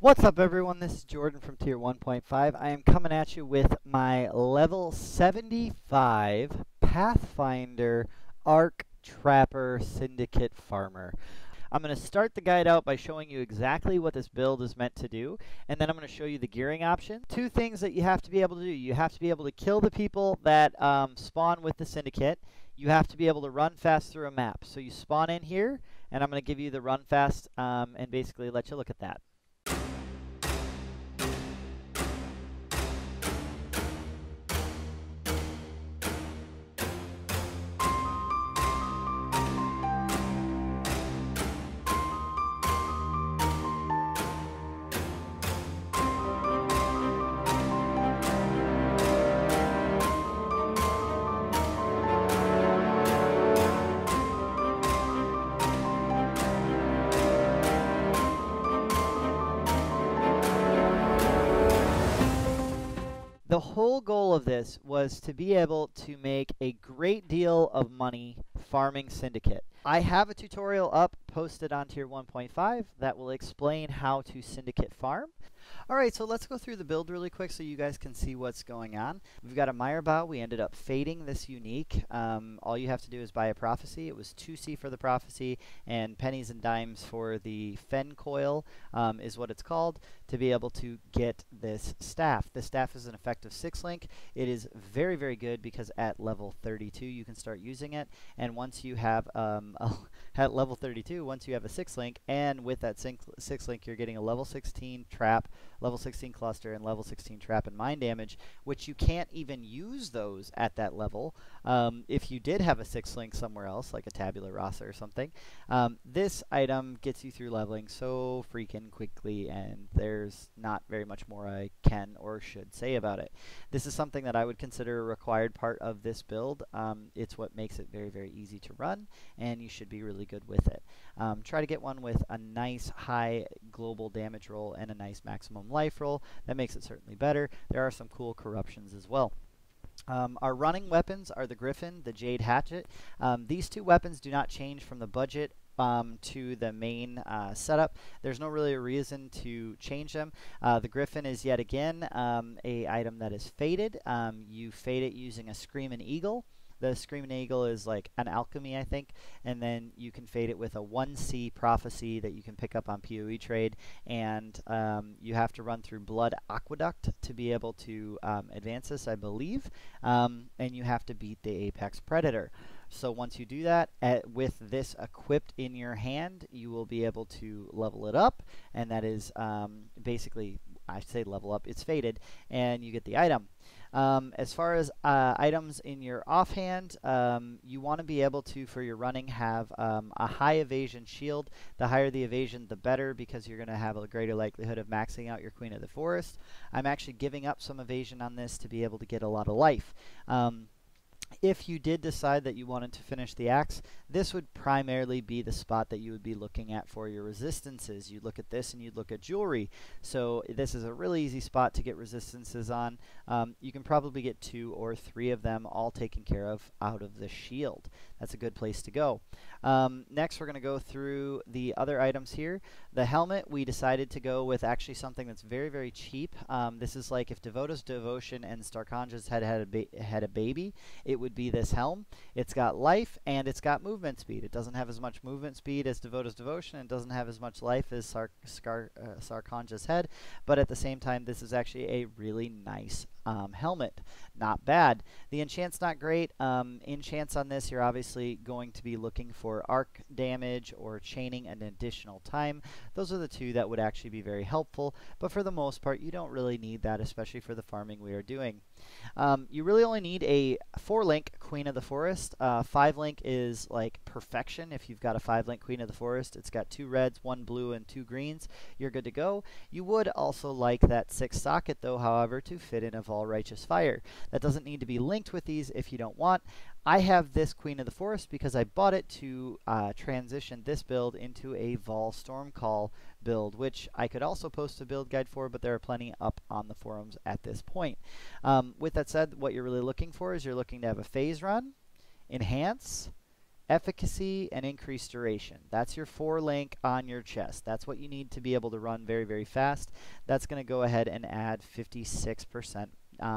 What's up everyone, this is Jordan from Tier 1.5. I am coming at you with my level 75 Pathfinder Arc Trapper Syndicate Farmer. I'm going to start the guide out by showing you exactly what this build is meant to do, and then I'm going to show you the gearing option. Two things that you have to be able to do. You have to be able to kill the people that spawn with the Syndicate. You have to be able to run fast through a map. So you spawn in here, and I'm going to give you the run fast and basically let you look at that. The whole goal of this was to be able to make a great deal of money farming Syndicate. I have a tutorial up posted on Tier 1.5 that will explain how to Syndicate farm. Alright, so let's go through the build really quick so you guys can see what's going on. We've got a Mire Bow. We ended up fading this unique. All you have to do is buy a Prophecy. It was 2C for the Prophecy and pennies and dimes for the Fen Coil is what it's called, to be able to get this staff. This staff is an effective 6-link. It is very, very good because at level 32 you can start using it, and once you have at level 32, once you have a 6-link, and with that 6-link you're getting a level 16 trap, level 16 cluster, and level 16 trap and mind damage, which you can't even use those at that level. If you did have a 6-link somewhere else, like a Tabula Rasa or something, this item gets you through leveling so freaking quickly, and there's not very much more I can or should say about it. This is something that I would consider a required part of this build. It's what makes it very, very easy to run, and you should be really good with it. Try to get one with a nice high global damage roll and a nice maximum life roll. That makes it certainly better. There are some cool corruptions as well. Our running weapons are the Griffin, the Jade Hatchet. These two weapons do not change from the budget to the main setup. There's no really a reason to change them. The Griffin is yet again a item that is faded. You fade it using a Screaming Eagle. The Screaming Eagle is like an alchemy, I think, and then you can fade it with a 1C Prophecy that you can pick up on PoE trade, and you have to run through Blood Aqueduct to be able to advance this, I believe, and you have to beat the Apex Predator. So once you do that, with this equipped in your hand, you will be able to level it up, and that is basically, I say level up, it's faded, and you get the item. As far as items in your offhand, you want to be able to, for your running, have a high evasion shield. The higher the evasion, the better, because you're going to have a greater likelihood of maxing out your Queen of the Forest. I'm actually giving up some evasion on this to be able to get a lot of life. If you did decide that you wanted to finish the axe, this would primarily be the spot that you would be looking at for your resistances. You'd look at this and you'd look at jewelry. So this is a really easy spot to get resistances on. You can probably get 2 or 3 of them all taken care of out of the shield. That's a good place to go. Next, we're going to go through the other items here. The helmet, we decided to go with actually something that's very, very cheap. This is like if Devota's Devotion and Starkonja's had a baby, it would be this helm. It's got life and it's got movement speed. It doesn't have as much movement speed as Devota's Devotion, and doesn't have as much life as Sarkonja's head, but at the same time this is actually a really nice helmet. Not bad. The enchant's not great. Enchants on this, you're obviously going to be looking for arc damage or chaining an additional time. Those are the two that would actually be very helpful, but for the most part you don't really need that, especially for the farming we are doing. You really only need a 4-link Queen of the Forest. 5-link is like perfection. If you've got a 5-link Queen of the Forest, it's got 2 reds, 1 blue, and 2 greens. You're good to go. You would also like that 6 socket though, however, to fit in a Vol Righteous Fire. That doesn't need to be linked with these if you don't want. I have this Queen of the Forest because I bought it to transition this build into a Vol Stormcall build, which I could also post a build guide for, but there are plenty up on the forums at this point. With that said, what you're really looking for is you're looking to have a phase run, enhance, efficacy and increased duration. That's your 4 link on your chest. That's what you need to be able to run very, very fast. That's going to go ahead and add 56%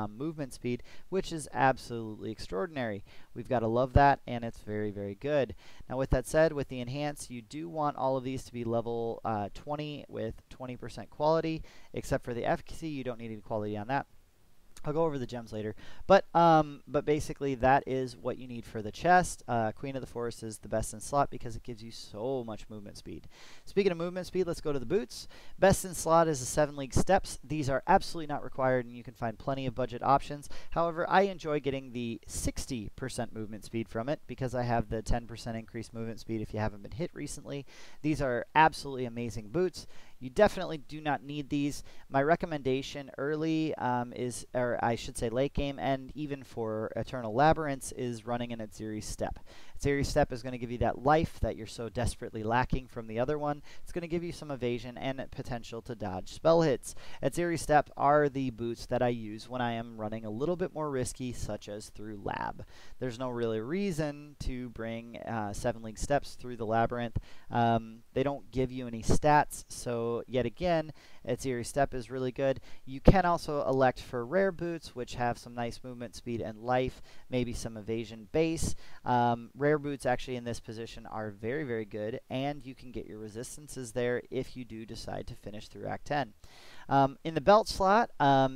movement speed, which is absolutely extraordinary. We've got to love that, and it's very, very good. Now, with that said, with the enhance, you do want all of these to be level 20 with 20% quality, except for the efficacy. You don't need any quality on that. I'll go over the gems later, but basically that is what you need for the chest. Queen of the Forest is the best in slot because it gives you so much movement speed. Speaking of movement speed, let's go to the boots. Best in slot is the 7 league steps. These are absolutely not required, and you can find plenty of budget options. However, I enjoy getting the 60% movement speed from it because I have the 10% increased movement speed if you haven't been hit recently. These are absolutely amazing boots. You definitely do not need these. My recommendation early or I should say late game, and even for Eternal Labyrinths, is running an Atziri Step. Atziri Step is going to give you that life that you're so desperately lacking from the other one. It's going to give you some evasion and potential to dodge spell hits. Atziri Step are the boots that I use when I am running a little bit more risky, such as through Lab. There's no really reason to bring 7 league steps through the Labyrinth. They don't give you any stats, so yet again, Atziri Step is really good. You can also elect for rare boots, which have some nice movement speed and life, maybe some evasion base. Rare boots actually in this position are very, very good, and you can get your resistances there if you do decide to finish through Act 10. In the belt slot,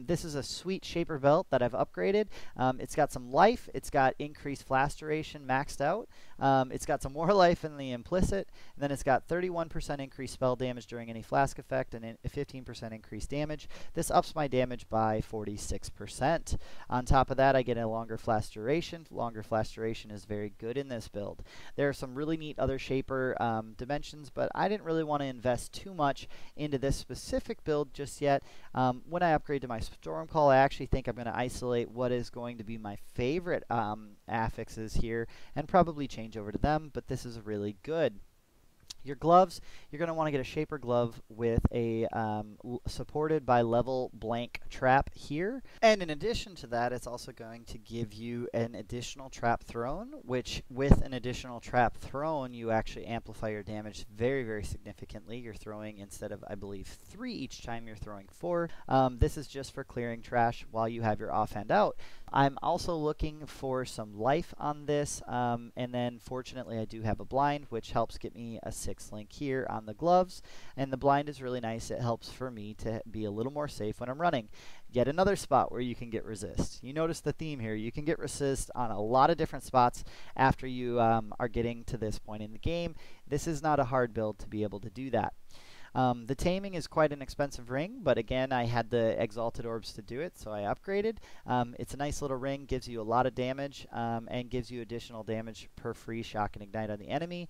this is a sweet shaper belt that I've upgraded. It's got some life, it's got increased flash duration maxed out, it's got some more life in the implicit, and then it's got 31% increased spell damage during any flask effect and a 15% increased damage. This ups my damage by 46%. On top of that, I get a longer flash duration. Longer flash duration is very good in this build. There are some really neat other shaper dimensions, but I didn't really want to invest too much into this specific build just yet. When I upgrade to my Stormcall, I actually think I'm going to isolate what is going to be my favorite affixes here and probably change over to them, but this is really good. Your gloves, you're going to want to get a shaper glove with a supported by level blank trap here. And in addition to that, it's also going to give you an additional trap thrown, which with an additional trap thrown, you actually amplify your damage very, very significantly. You're throwing, instead of, I believe, 3 each time, you're throwing 4. This is just for clearing trash while you have your offhand out. I'm also looking for some life on this, and then fortunately I do have a blind, which helps get me a 6 link here on the gloves, and the blind is really nice. It helps for me to be a little more safe when I'm running. Yet another spot where you can get resist. You notice the theme here. You can get resist on a lot of different spots after you are getting to this point in the game. This is not a hard build to be able to do that. The taming is quite an expensive ring, but again, I had the exalted orbs to do it, so I upgraded. It's a nice little ring, gives you a lot of damage, and gives you additional damage per free shock and ignite on the enemy.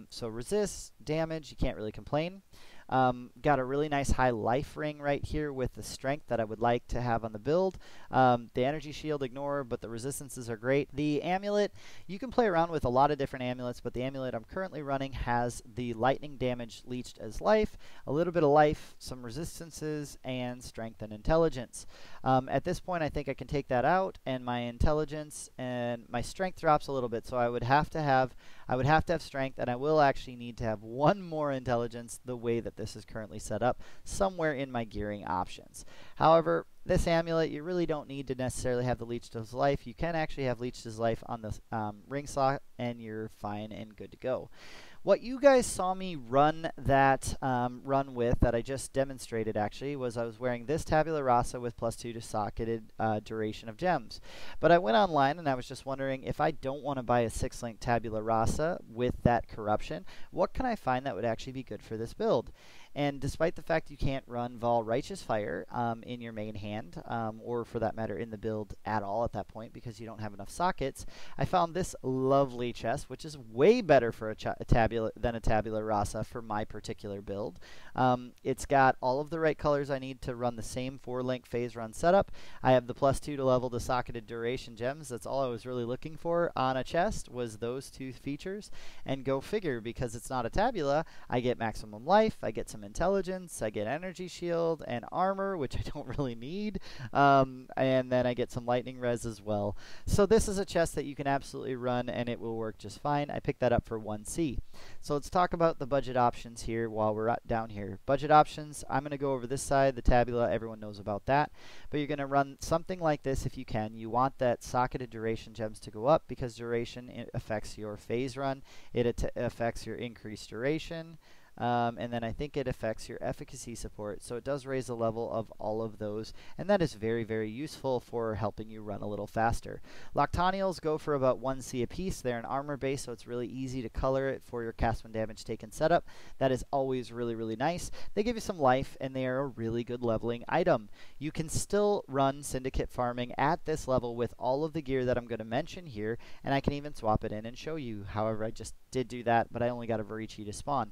So resist, damage, you can't really complain. Got a really nice high life ring right here with the strength that I would like to have on the build. The energy shield, ignore, but the resistances are great. The amulet, you can play around with a lot of different amulets, but the amulet I'm currently running has the lightning damage leached as life, a little bit of life, some resistances, and strength and intelligence. At this point, I think I can take that out, and my intelligence and my strength drops a little bit, so I would have to have strength, and I will actually need to have 1 more intelligence the way that this is currently set up, somewhere in my gearing options. However, this amulet, you really don't need to necessarily have the leech to his life. You can actually have leech to his life on the ring slot, and you're fine and good to go. What you guys saw me run that with that I just demonstrated actually was I was wearing this tabula rasa with +2 to socketed duration of gems. But I went online and I was just wondering, if I don't want to buy a 6-link tabula rasa with that corruption, what can I find that would actually be good for this build? And despite the fact you can't run Vol Righteous Fire in your main hand, or for that matter in the build at all at that point because you don't have enough sockets, I found this lovely chest, which is way better for a tabula than a tabula rasa for my particular build. It's got all of the right colors I need to run the same 4-link phase run setup. I have the +2 to level the socketed duration gems. That's all I was really looking for on a chest, was those 2 features. And go figure, because it's not a tabula, I get maximum life, I get some intelligence, I get energy shield and armor, which I don't really need, and then I get some lightning res as well. So this is a chest that you can absolutely run and it will work just fine. I picked that up for 1C. So let's talk about the budget options here while we're down here. Budget options, I'm going to go over this side, the tabula, everyone knows about that. But you're going to run something like this if you can. You want that socketed duration gems to go up because duration affects your phase run. It affects your increased duration. And then I think it affects your efficacy support, so it does raise the level of all of those, and that is very, very useful for helping you run a little faster. Loctonials go for about 1C a piece. They're an armor base, so it's really easy to color it for your cast when damage taken setup. That is always really, really nice. They give you some life, and they are a really good leveling item. You can still run Syndicate farming at this level with all of the gear that I'm going to mention here, and I can even swap it in and show you. However, I just did do that, but I only got a Varici to spawn.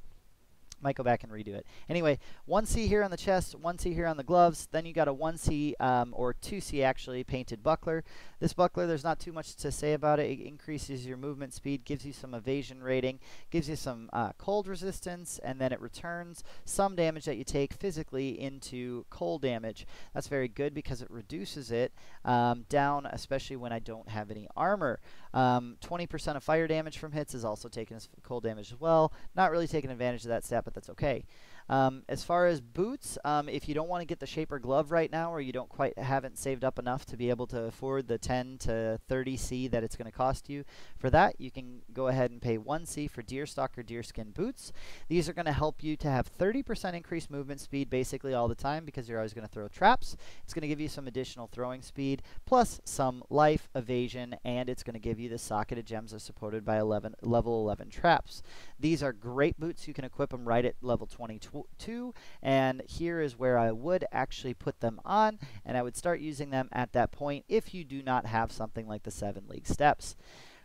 Might go back and redo it. Anyway, 1C here on the chest, 1C here on the gloves. Then you got a 1C or 2C actually painted buckler. This buckler, there's not too much to say about it. It increases your movement speed, gives you some evasion rating, gives you some cold resistance, and then it returns some damage that you take physically into cold damage. That's very good because it reduces it down, especially when I don't have any armor. 20% of fire damage from hits is also taken as cold damage as well. Not really taking advantage of that stat, but that's okay. As far as boots, if you don't want to get the Shaper glove right now, or you haven't saved up enough to be able to afford the 10 to 30C that it's going to cost you, for that you can go ahead and pay 1C for deerstalk or deerskin boots. These are going to help you to have 30% increased movement speed basically all the time because you're always going to throw traps. It's going to give you some additional throwing speed plus some life, evasion, and it's going to give you the socketed gems as supported by level 11 traps. These are great boots. You can equip them right at level 22, and here is where I would actually put them on, and I would start using them at that point if you do not have something like the 7 league steps.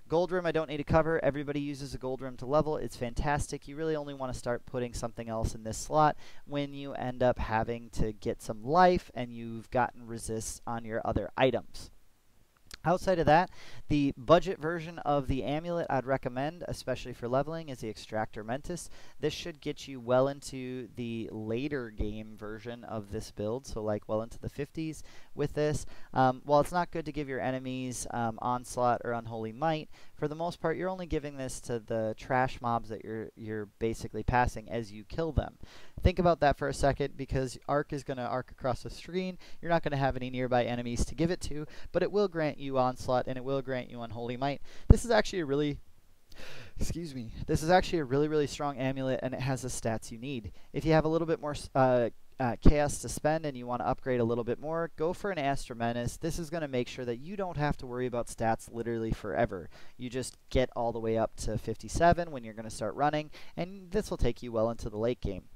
Gold rim I don't need to cover. Everybody uses a gold rim to level. It's fantastic. You really only want to start putting something else in this slot when you end up having to get some life and you've gotten resists on your other items. Outside of that, the budget version of the amulet I'd recommend, especially for leveling, is the Extractor Mentis. This should get you well into the later game version of this build, so like well into the 50s with this. While it's not good to give your enemies Onslaught or Unholy Might, for the most part you're only giving this to the trash mobs that you're basically passing as you kill them. Think about that for a second, because arc is going to arc across the screen. You're not going to have any nearby enemies to give it to, but it will grant you Onslaught and it will grant you Unholy Might. This is actually a really This is actually a really, really strong amulet, and it has the stats you need. If you have a little bit more chaos to spend and you want to upgrade a little bit more, go for an Astra Menace. This is going to make sure that you don't have to worry about stats literally forever. You just get all the way up to 57 when you're going to start running, and this will take you well into the late game.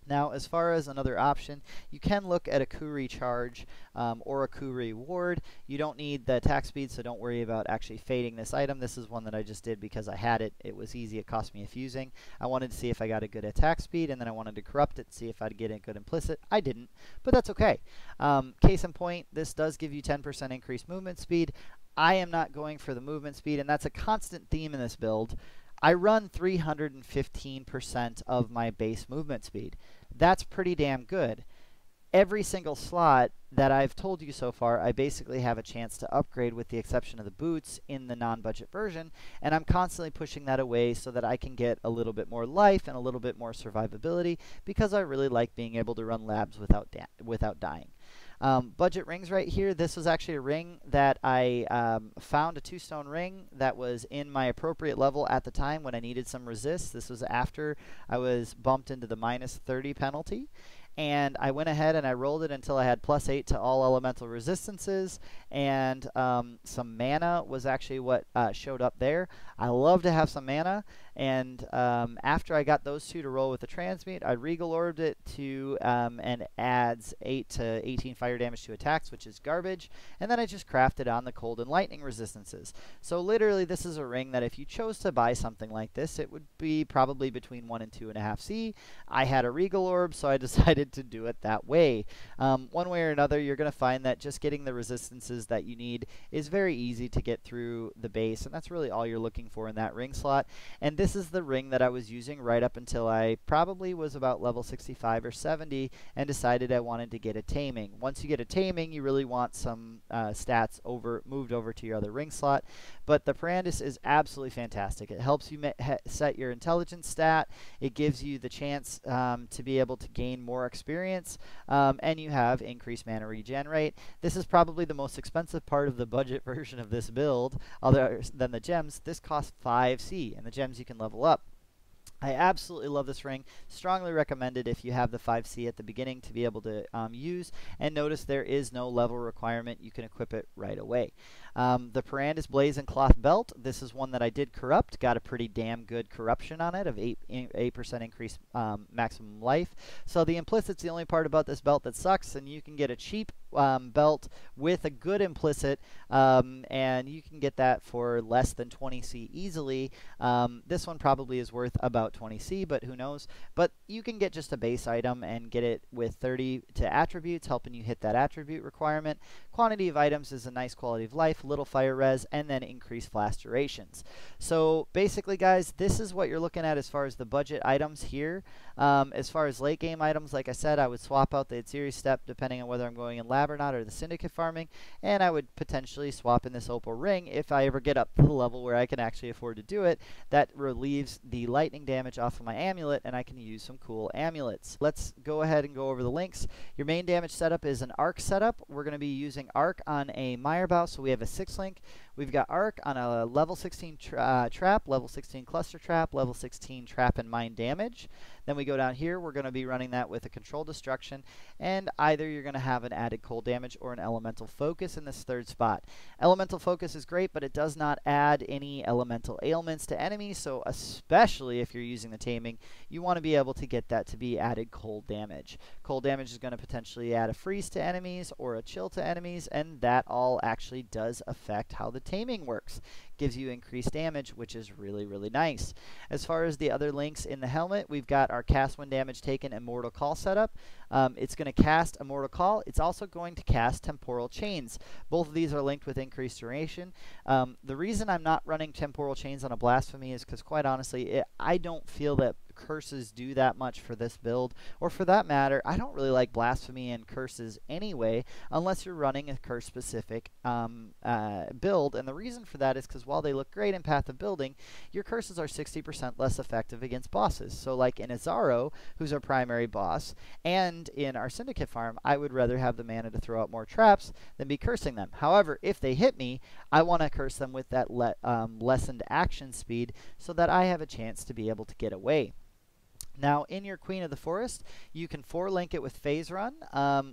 Now, as far as another option, you can look at a coup recharge or a coup reward. You don't need the attack speed, so don't worry about actually fading this item. This is one that I just did because I had it. It was easy. It cost me a fusing. I wanted to see if I got a good attack speed, and then I wanted to corrupt it, see if I'd get a good implicit. I didn't, but that's okay. Case in point, this does give you 10% increased movement speed. I am not going for the movement speed, and that's a constant theme in this build. I run 315% of my base movement speed. That's pretty damn good. Every single slot that I've told you so far, I basically have a chance to upgrade with the exception of the boots in the non-budget version, and I'm constantly pushing that away so that I can get a little bit more life and a little bit more survivability, because I really like being able to run labs without dying. Budget rings right here. This was actually a ring that I found, a 2-stone ring that was in my appropriate level at the time when I needed some resist. This was after I was bumped into the -30 penalty. and I went ahead and I rolled it until I had +8 to all elemental resistances, and some mana was actually what showed up there. I love to have some mana, and after I got those two to roll with the transmute, I Regal Orbed it to and adds 8 to 18 fire damage to attacks, which is garbage, and then I just crafted on the cold and lightning resistances. So literally this is a ring that if you chose to buy something like this, it would be probably between 1 and 2.5 C. I had a Regal Orb, so I decided to do it that way. One way or another, you're going to find that just getting the resistances that you need is very easy to get through the base, and that's really all you're looking for in that ring slot. And this is the ring that I was using right up until I probably was about level 65 or 70 and decided I wanted to get a taming. Once you get a taming, you really want some stats moved over to your other ring slot. But the Parandus is absolutely fantastic. It helps you set your intelligence stat. It gives you the chance to be able to gain more experience, and you have increased mana regen rate. This is probably the most expensive part of the budget version of this build, other than the gems. This costs 5C, and the gems you can level up. I absolutely love this ring. Strongly recommended if you have the 5C at the beginning to be able to use. And notice there is no level requirement. You can equip it right away. The Parandus Blaze and Cloth Belt. This is one that I did corrupt. Got a pretty damn good corruption on it of 8% increased maximum life. So the implicit's the only part about this belt that sucks, and you can get a cheap belt with a good implicit, and you can get that for less than 20C easily. This one probably is worth about 20C, but who knows. But you can get just a base item and get it with 30 to attributes, helping you hit that attribute requirement. Quantity of items is a nice quality of life, little fire res, and then increased flash durations. So basically, guys, this is what you're looking at as far as the budget items here. As far as late game items, like I said, I would swap out the series step depending on whether I'm going in lab or not, or the syndicate farming, and I would potentially swap in this opal ring if I ever get up to the level where I can actually afford to do it. That relieves the lightning damage off of my amulet, and I can use some cool amulets. Let's go ahead and go over the links. Your main damage setup is an arc setup. We're going to be using arc on a Meyerbow, so we have a 6 link. We've got arc on a level 16 trap, level 16 cluster trap, level 16 trap and mine damage. Then we go down here, we're going to be running that with a control destruction, and either you're going to have an added cold damage or an elemental focus in this third spot. Elemental focus is great, but it does not add any elemental ailments to enemies, so especially if you're using the taming, you want to be able to get that to be added cold damage. Cold damage is going to potentially add a freeze to enemies or a chill to enemies, and that all actually does affect how the taming works. Gives you increased damage, which is really, really nice. As far as the other links in the helmet, we've got our cast when damage taken Immortal Call setup. It's going to cast Immortal Call. It's also going to cast Temporal Chains. Both of these are linked with increased duration. The reason I'm not running Temporal Chains on a Blasphemy is because, quite honestly, I don't feel that curses do that much for this build, or for that matter, I don't really like Blasphemy and curses anyway, unless you're running a curse-specific build, and the reason for that is because while they look great in Path of Building, your curses are 60% less effective against bosses. So like in Azaro, who's our primary boss, and in our Syndicate farm, I would rather have the mana to throw out more traps than be cursing them. However, if they hit me, I want to curse them with that lessened action speed so that I have a chance to be able to get away. Now, in your Queen of the Forest, you can 4-link it with Phase Run,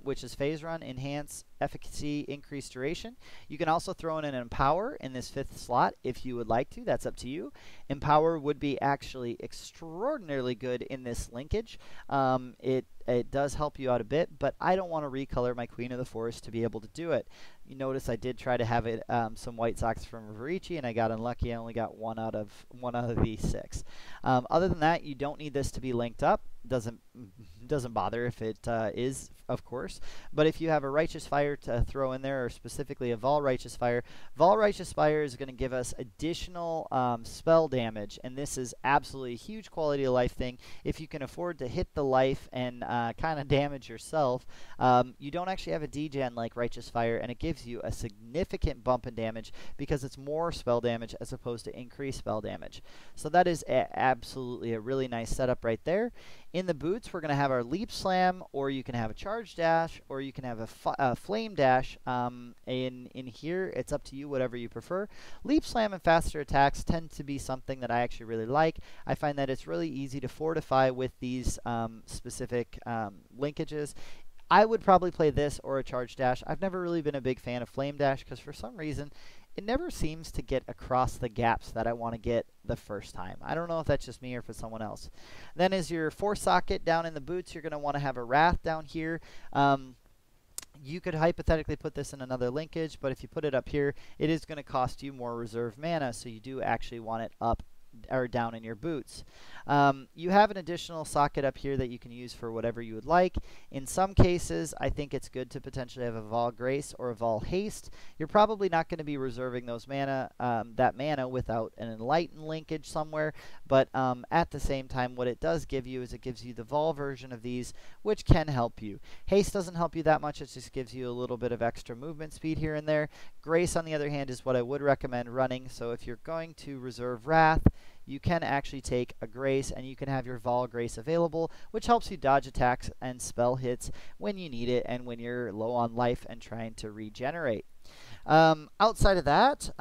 which is Phase Run, Enhance, Efficacy, Increased Duration. You can also throw in an Empower in this 5th slot if you would like to. That's up to you. Empower would be actually extraordinarily good in this linkage. It does help you out a bit, but I don't want to recolor my Queen of the Forest to be able to do it. You notice I did try to have it some white socks from Varici, and I got unlucky. I only got one out of the 6. Other than that, you don't need this to be linked up. Doesn't bother if it is, of course. But if you have a Righteous Fire to throw in there, or specifically a Vol Righteous Fire is going to give us additional spell damage, and this is absolutely a huge quality of life thing. If you can afford to hit the life and kind of damage yourself, you don't actually have a degen like Righteous Fire, and it gives you a significant bump in damage because it's more spell damage as opposed to increased spell damage. So that is absolutely a really nice setup right there. In the boots, we're going to have our leap slam, or you can have a charge dash, or you can have a flame dash. In here, it's up to you, whatever you prefer. Leap slam and faster attacks tend to be something that I actually really like. I find that it's really easy to fortify with these specific linkages. I would probably play this or a charge dash. I've never really been a big fan of flame dash because for some reason it never seems to get across the gaps that I want to get the first time. I don't know if that's just me or if it's someone else. Then as your 4 socket down in the boots, you're going to want to have a Wrath down here. You could hypothetically put this in another linkage, but if you put it up here, it is going to cost you more reserve mana, so you do actually want it up or down in your boots. You have an additional socket up here that you can use for whatever you would like. In some cases, I think it's good to potentially have a Vol Grace or a Vol Haste. You're probably not going to be reserving those mana, that mana without an Enlighten linkage somewhere, but at the same time, what it does give you is it gives you the Vol version of these, which can help you. Haste doesn't help you that much, it just gives you a little bit of extra movement speed here and there. Grace, on the other hand, is what I would recommend running, so if you're going to reserve Wrath, you can actually take a Grace, and you can have your Vol Grace available, which helps you dodge attacks and spell hits when you need it and when you're low on life and trying to regenerate. Outside of that,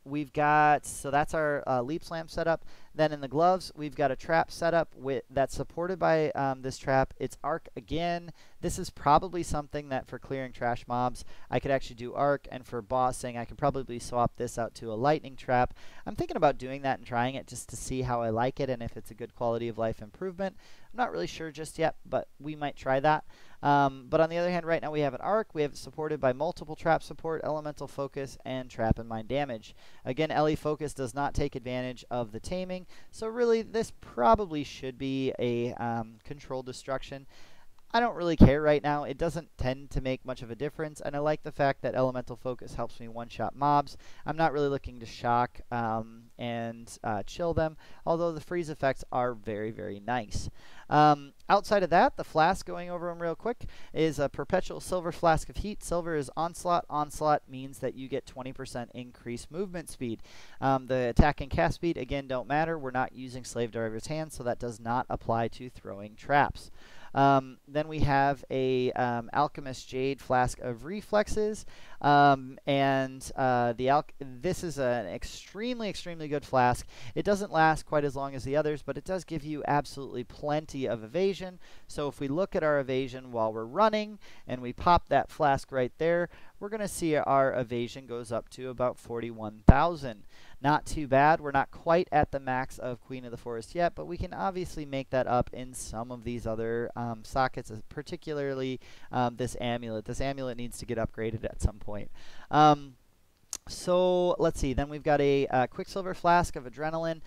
we've got, so that's our Leap Slam setup. Then in the gloves, we've got a trap setup that's supported by this trap. It's arc again. This is probably something that for clearing trash mobs, I could actually do arc, and for bossing, I could probably swap this out to a lightning trap. I'm thinking about doing that and trying it just to see how I like it and if it's a good quality of life improvement. I'm not really sure just yet, but we might try that. But on the other hand, right now we have an arc. We have it supported by multiple trap support, elemental focus, and trap and mind damage. Again, LE focus does not take advantage of the taming, so really this probably should be a controlled destruction. I don't really care right now. It doesn't tend to make much of a difference, and I like the fact that elemental focus helps me one-shot mobs. I'm not really looking to shock and chill them, although the freeze effects are very, very nice. Outside of that, the flask, going over them real quick, is a perpetual silver flask of heat. Silver is onslaught. Onslaught means that you get 20% increased movement speed. The attack and cast speed, again, don't matter. We're not using Slave Driver's Hand, so that does not apply to throwing traps. Then we have a Alchemist Jade Flask of Reflexes, this is an extremely, extremely good flask. It doesn't last quite as long as the others, but it does give you absolutely plenty of evasion. So if we look at our evasion while we're running, and we pop that flask right there, we're going to see our evasion goes up to about 41,000. Not too bad. We're not quite at the max of Queen of the Forest yet, but we can obviously make that up in some of these other sockets, particularly this amulet. This amulet needs to get upgraded at some point. So let's see, then we've got a Quicksilver Flask of Adrenaline.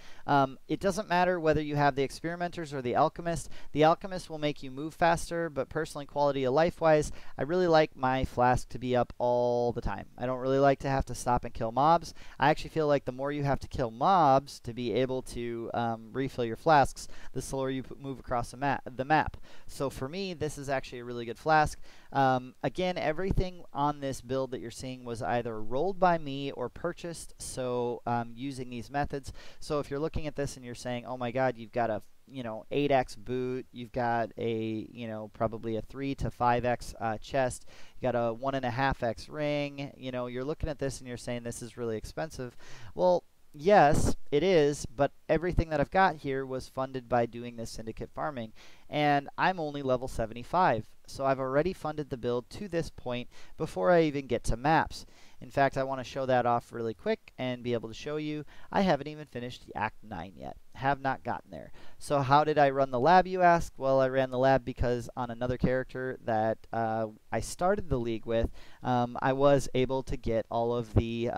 It doesn't matter whether you have the Experimenters or the Alchemist. The Alchemist will make you move faster, but personally, quality of life-wise, I really like my flask to be up all the time. I don't really like to have to stop and kill mobs. I actually feel like the more you have to kill mobs to be able to refill your flasks, the slower you move across the map. So for me, this is actually a really good flask. Again, everything on this build that you're seeing was either rolled by me or purchased, so using these methods. So if you're looking at this and you're saying, oh my god, you've got a 8x boot, you've got a probably a 3 to 5x chest, you got a 1.5x ring, you're looking at this and you're saying this is really expensive. Well, yes, it is, but everything that I've got here was funded by doing this syndicate farming, and I'm only level 75, so I've already funded the build to this point before I even get to maps. In fact, I want to show that off really quick and be able to show you I haven't even finished Act 9 yet. Have not gotten there. So how did I run the lab, you ask? Well, I ran the lab because on another character that I started the league with, I was able to get all of the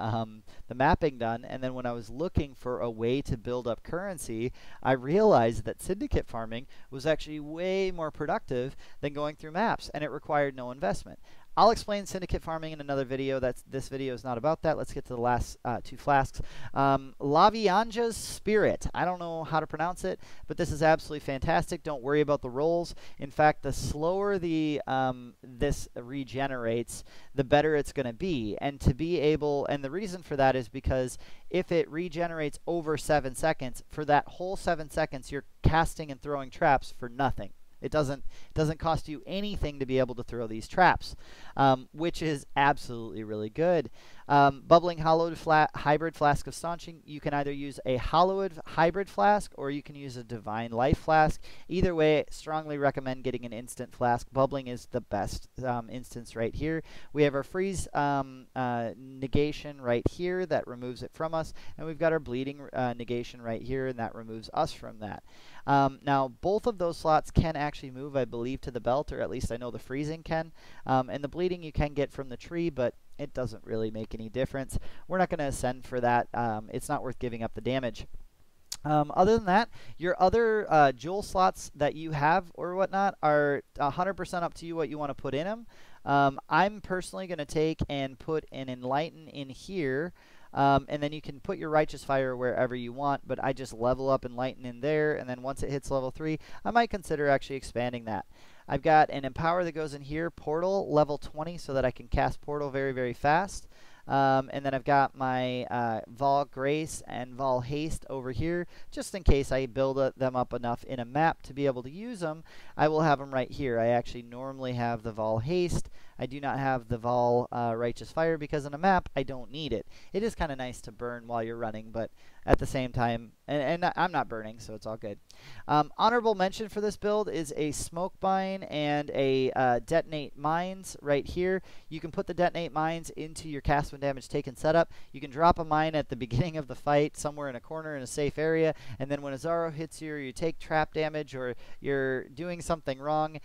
mapping done, and then when I was looking for a way to build up currency, I realized that syndicate farming was actually way more productive than going through maps, and it required no investment. I'll explain Syndicate farming in another video. This video is not about that. Let's get to the last 2 flasks. Lavianja's Spirit. I don't know how to pronounce it, but this is absolutely fantastic. Don't worry about the rolls. In fact, the slower this regenerates, the better it's going to be. And the reason for that is because if it regenerates over 7 seconds, for that whole 7 seconds, you're casting and throwing traps for nothing. It doesn't cost you anything to be able to throw these traps, which is absolutely really good. Bubbling Hollowed Hybrid Flask of Staunching. You can either use a Hollowed Hybrid Flask or you can use a Divine Life Flask. Either way, strongly recommend getting an instant flask. Bubbling is the best instance right here. We have our Freeze negation right here that removes it from us, and we've got our Bleeding negation right here, and that removes us from that. Now, both of those slots can actually move, I believe, to the belt, or at least I know the freezing can. And the bleeding you can get from the tree, but it doesn't really make any difference. We're not going to ascend for that. It's not worth giving up the damage. Other than that, your other jewel slots that you have or whatnot are 100% up to you what you want to put in them. I'm personally going to take and put an Enlighten in here. And then you can put your Righteous Fire wherever you want, but I just level up Enlighten in there, and then once it hits level 3, I might consider actually expanding that. I've got an Empower that goes in here, Portal, level 20, so that I can cast Portal very, very fast. And then I've got my Vol Grace and Vol Haste over here, just in case I build them up enough in a map to be able to use them. I will have them right here. I actually normally have the Vol Haste. I do not have the Vol Righteous Fire because in a map I don't need it. It is kind of nice to burn while you're running, but at the same time, and I'm not burning, so it's all good. Honorable mention for this build is a Smoke Mine and a Detonate Mines right here. You can put the Detonate Mines into your cast when damage taken setup. You can drop a mine at the beginning of the fight somewhere in a corner in a safe area, and then when Azaro hits you or you take trap damage or you're doing something wrong,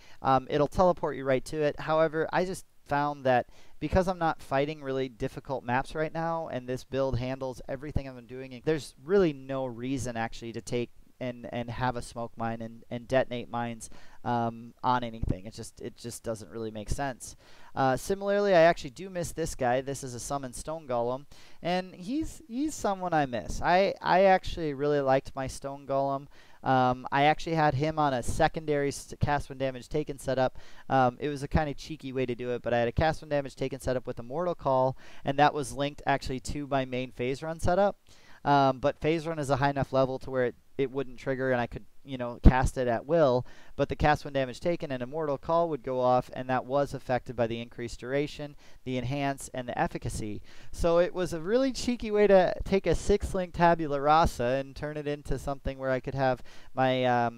it'll teleport you right to it. However, I just found that because I'm not fighting really difficult maps right now and this build handles everything I've been doing, there's really no reason actually to take and have a smoke mine and detonate mines on anything. It just doesn't really make sense. Similarly, I actually do miss this guy. This is a Summon Stone Golem, and he's someone I miss. I actually really liked my Stone Golem. I actually had him on a secondary cast when damage taken setup. It was a kind of cheeky way to do it, but I had a cast when damage taken setup with a Mortal Call, and that was linked actually to my main phase run setup. But phase run is a high enough level to where it wouldn't trigger and I could, cast it at will. But the cast when damage taken and a Mortal Call would go off, and that was affected by the increased duration, the enhance, and the efficacy. So it was a really cheeky way to take a 6-link Tabula Rasa and turn it into something where I could have my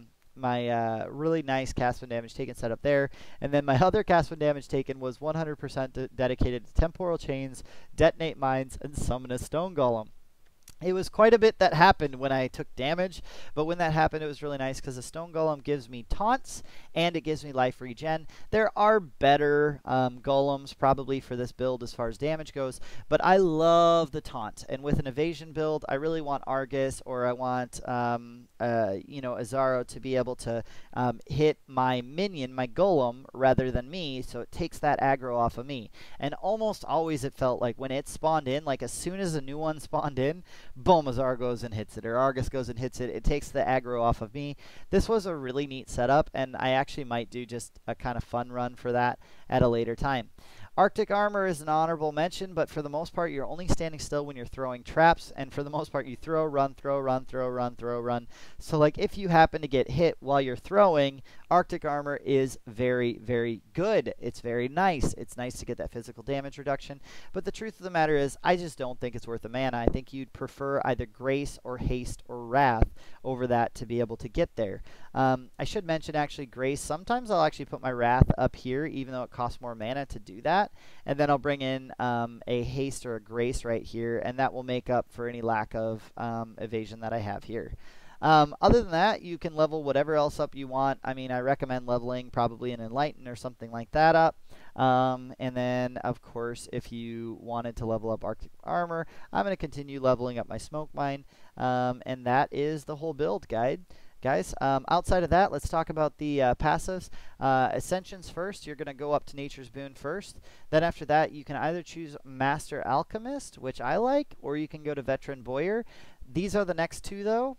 really nice cast when damage taken set up there. And then my other cast when damage taken was 100% dedicated to Temporal Chains, Detonate Mines, and Summon a Stone Golem. It was quite a bit that happened when I took damage, but when that happened, it was really nice because the Stone Golem gives me taunts and it gives me life regen. There are better golems probably for this build as far as damage goes, but I love the taunt. And with an evasion build, I really want Argus or I want Azaro to be able to hit my minion, my golem, rather than me, so it takes that aggro off of me. And almost always it felt like when it spawned in, like as soon as a new one spawned in, boom, Azar goes and hits it, or Argus goes and hits it. It takes the aggro off of me. This was a really neat setup, and I actually might do just a kind of fun run for that at a later time. Arctic Armor is an honorable mention, but for the most part, you're only standing still when you're throwing traps, and for the most part, you throw, run, throw, run, throw, run, throw, run. So, like, if you happen to get hit while you're throwing, Arctic Armor is very, very good. It's very nice. It's nice to get that physical damage reduction, but the truth of the matter is, I just don't think it's worth the mana. I think you'd prefer either Grace or Haste or Wrath over that to be able to get there. I should mention, actually, Grace. Sometimes I'll actually put my Wrath up here, even though it costs more mana to do that. And then I'll bring in a Haste or a Grace right here, and that will make up for any lack of evasion that I have here. Other than that, you can level whatever else up you want. I mean, I recommend leveling probably an Enlighten or something like that up. And then, of course, if you wanted to level up Arctic Armor, I'm going to continue leveling up my Smoke Mine. And that is the whole build guide. guys. Outside of that, let's talk about the passives. Ascensions first. You're going to go up to Nature's Boon first. Then after that, you can either choose Master Alchemist, which I like, or you can go to Veteran Boyar. These are the next two, though.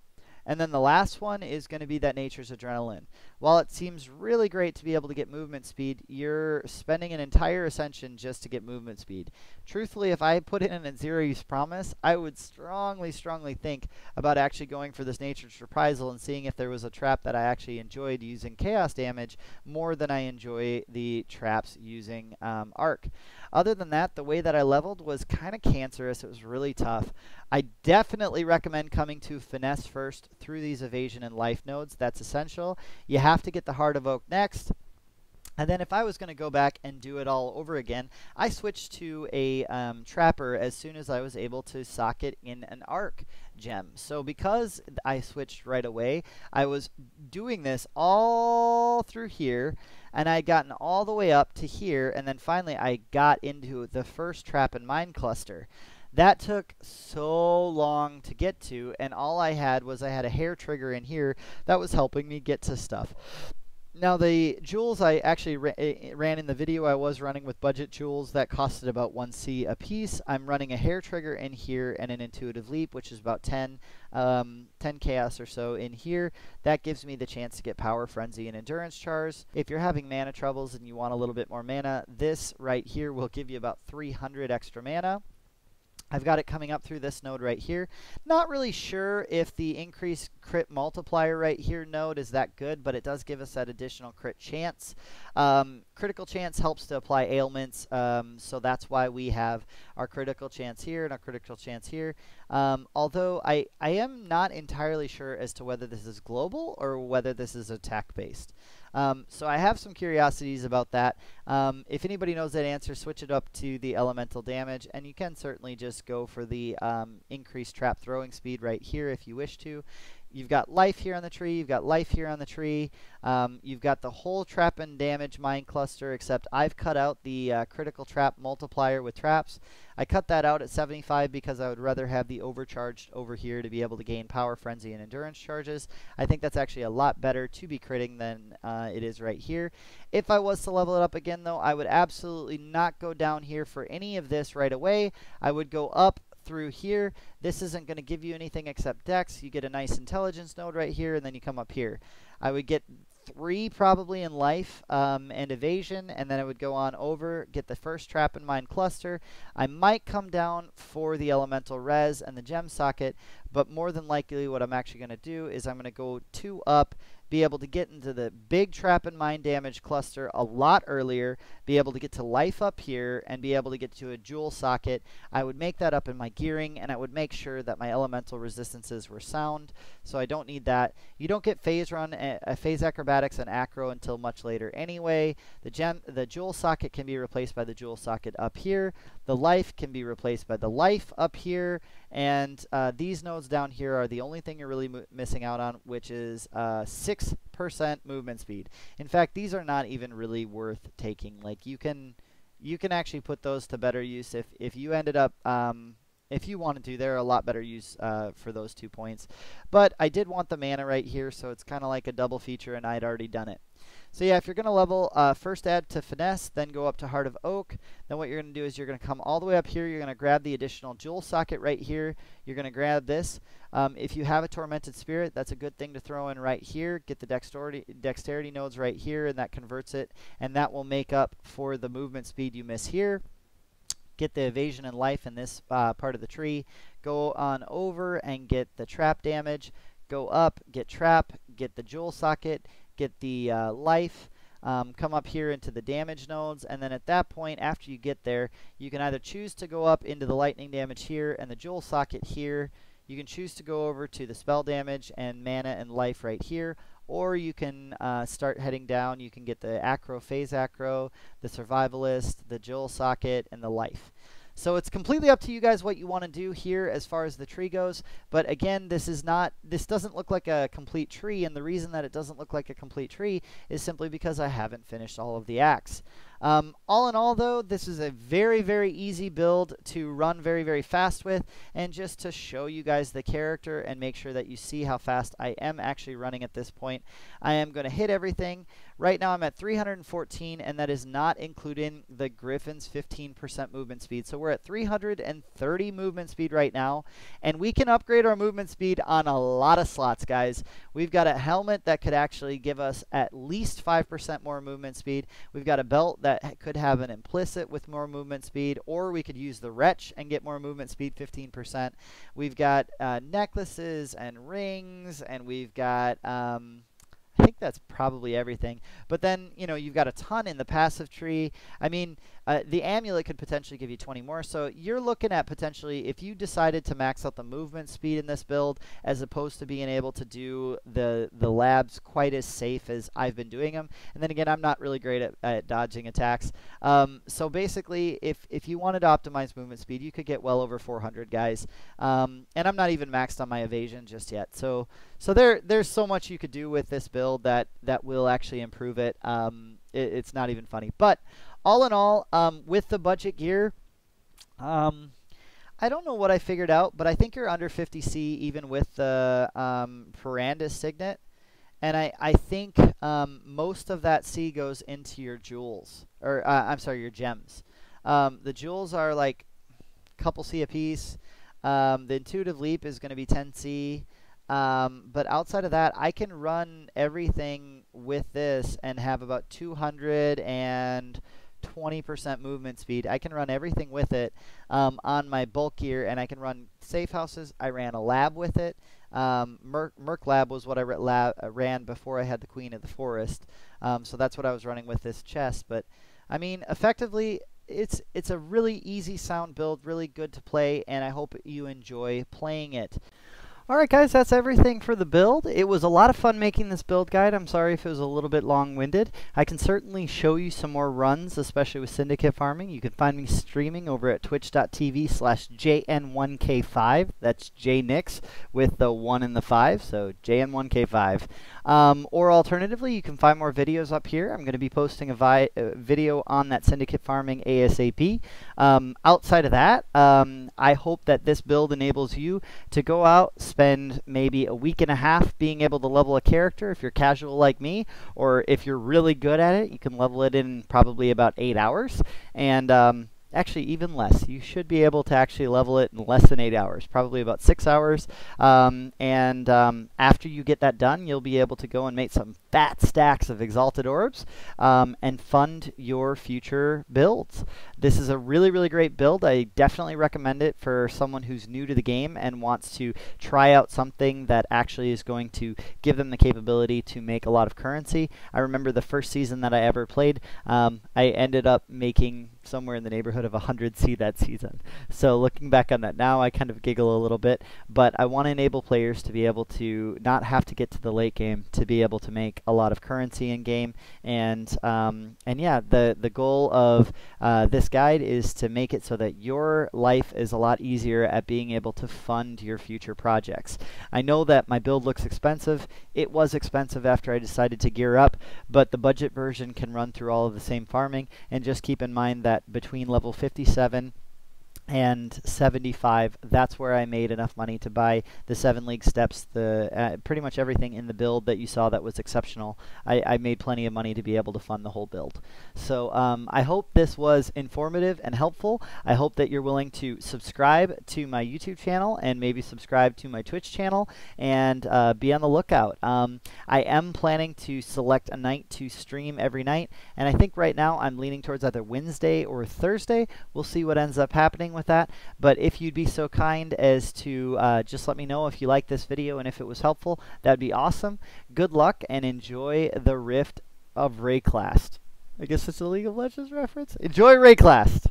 And then the last one is going to be that Nature's Adrenaline. While it seems really great to be able to get movement speed, you're spending an entire Ascension just to get movement speed. Truthfully, if I put it in a Zero Use Promise, I would strongly think about actually going for this Nature's Reprisal and seeing if there was a trap that I actually enjoyed using Chaos damage more than I enjoy the traps using Arc. Other than that, the way that I leveled was kind of cancerous. It was really tough. I definitely recommend coming to Finesse first through these Evasion and Life nodes. That's essential. You have to get the Heart of Oak next. And then if I was going to go back and do it all over again, I switched to a Trapper as soon as I was able to socket in an Arc gem. So because I switched right away, I was doing this all through here, and I had gotten all the way up to here, and then finally I got into the first Trap and Mine cluster. That took so long to get to, and all I had was I had a hair trigger in here that was helping me get to stuff. Now, the jewels I actually ran in the video, I was running with budget jewels that costed about 1C a piece. I'm running a hair trigger in here and an intuitive leap, which is about 10 chaos or so in here. That gives me the chance to get power, frenzy, and endurance chars. If you're having mana troubles and you want a little bit more mana, this right here will give you about 300 extra mana. I've got it coming up through this node right here. Not really sure if the increased crit multiplier right here node is that good, but it does give us that additional crit chance. Critical chance helps to apply ailments, so that's why we have our critical chance here and our critical chance here. Although I am not entirely sure as to whether this is global or whether this is attack-based. So I have some curiosities about that. If anybody knows that answer, switch it up to the elemental damage, and you can certainly just go for the increased trap throwing speed right here if you wish to. You've got life here on the tree, you've got life here on the tree, you've got the whole trap and damage mine cluster, except I've cut out the critical trap multiplier with traps. I cut that out at 75 because I would rather have the overcharged over here to be able to gain power, frenzy, and endurance charges. I think that's actually a lot better to be critting than it is right here. If I was to level it up again, though, I would absolutely not go down here for any of this right away. I would go up through here. This isn't going to give you anything except dex. You get a nice intelligence node right here, and then you come up here. I would get 3 probably in life and evasion, and then I would go on over, get the first trap and mine cluster. I might come down for the elemental res and the gem socket, but more than likely what I'm actually going to do is I'm going to go 2 up, be able to get into the big trap and mine damage cluster a lot earlier, be able to get to life up here, and be able to get to a jewel socket. I would make that up in my gearing, and I would make sure that my elemental resistances were sound, so I don't need that. You don't get phase run, phase acrobatics and acro until much later anyway. The jewel socket can be replaced by the jewel socket up here. The life can be replaced by the life up here, and these nodes down here are the only thing you're really missing out on, which is 6% movement speed. In fact, these are not even really worth taking. Like, you can actually put those to better use if you ended up if you wanted to. They're a lot better use for those 2 points. But I did want the mana right here, so it's kind of like a double feature, and I'd already done it. So yeah, if you're going to level, first add to Finesse, then go up to Heart of Oak. Then what you're going to do is you're going to come all the way up here. You're going to grab the additional jewel socket right here. You're going to grab this. If you have a Tormented Spirit, that's a good thing to throw in right here. Get the dexterity nodes right here, and that converts it. And that will make up for the movement speed you miss here. Get the evasion and life in this part of the tree. Go on over and get the trap damage. Go up, get trap, get the jewel socket, get the life, come up here into the damage nodes, and then at that point, after you get there, you can either choose to go up into the lightning damage here and the jewel socket here. You can choose to go over to the spell damage and mana and life right here, or you can start heading down. You can get the acro, phase acro, the survivalist, the jewel socket, and the life. So it's completely up to you guys what you want to do here as far as the tree goes. But again, this doesn't look like a complete tree, and the reason that it doesn't look like a complete tree is simply because I haven't finished all of the acts. All in all, though, this is a very, very easy build to run very, very fast with, and just to show you guys the character and make sure that you see how fast I am actually running at this point. I am going to hit everything. Right now I'm at 314, and that is not including the Griffin's 15% movement speed. So we're at 330 movement speed right now, and we can upgrade our movement speed on a lot of slots, guys. We've got a helmet that could actually give us at least 5% more movement speed. We've got a belt that could have an implicit with more movement speed, or we could use the Wretch and get more movement speed, 15%. We've got necklaces and rings, and we've got I think that's probably everything. But then, you know, you've got a ton in the passive tree. I mean, the amulet could potentially give you 20 more. So you're looking at potentially, if you decided to max out the movement speed in this build, as opposed to being able to do the labs quite as safe as I've been doing them. And then again, I'm not really great at dodging attacks. So basically, if you wanted to optimize movement speed, you could get well over 400, guys. And I'm not even maxed on my evasion just yet. So there's so much you could do with this build that will actually improve it. It's not even funny. But all in all, with the budget gear, I don't know what I figured out, but I think you're under 50C even with the Pirandus Signet. And I think most of that C goes into your jewels. Or, I'm sorry, your gems. The jewels are like a couple C a piece. The Intuitive Leap is going to be 10C. But outside of that, I can run everything with this and have about 220% movement speed. I can run everything with it on my bulk gear, and I can run safe houses. I ran a lab with it. Merc lab was what I ran before I had the Queen of the Forest. So that's what I was running with this chest. But I mean, effectively, it's a really easy sound build, really good to play, and I hope you enjoy playing it. Alright guys, that's everything for the build. It was a lot of fun making this build guide. I'm sorry if it was a little bit long-winded. I can certainly show you some more runs, especially with Syndicate farming. You can find me streaming over at twitch.tv/JN1K5. That's JNix with the 1 and the 5, so JN1K5. Or alternatively, you can find more videos up here. I'm going to be posting a video on that Syndicate farming ASAP. Outside of that, I hope that this build enables you to go out, spend maybe a week and a half being able to level a character if you're casual like me, or if you're really good at it, you can level it in probably about 8 hours. And actually even less. You should be able to actually level it in less than 8 hours, probably about 6 hours. After you get that done, you'll be able to go and make some fat stacks of Exalted Orbs and fund your future builds. This is a really, really great build. I definitely recommend it for someone who's new to the game and wants to try out something that actually is going to give them the capability to make a lot of currency. I remember the first season that I ever played, I ended up making somewhere in the neighborhood of 100C that season. So looking back on that now, I kind of giggle a little bit, but I want to enable players to be able to not have to get to the late game to be able to make a lot of currency in game. And yeah, the goal of this guide is to make it so that your life is a lot easier at being able to fund your future projects. I know that my build looks expensive. It was expensive after I decided to gear up, but the budget version can run through all of the same farming. And just keep in mind that between level 57 and 75, that's where I made enough money to buy the 7 league steps, the pretty much everything in the build that you saw that was exceptional. I made plenty of money to be able to fund the whole build. So I hope this was informative and helpful. I hope that you're willing to subscribe to my YouTube channel and maybe subscribe to my Twitch channel and be on the lookout. I am planning to select a night to stream every night, and I think right now I'm leaning towards either Wednesday or Thursday. We'll see what ends up happening with that. But if you'd be so kind as to just let me know if you liked this video and if it was helpful, that'd be awesome. Good luck and enjoy the Rift of Rayclast. I guess it's a League of Legends reference. Enjoy Rayclast!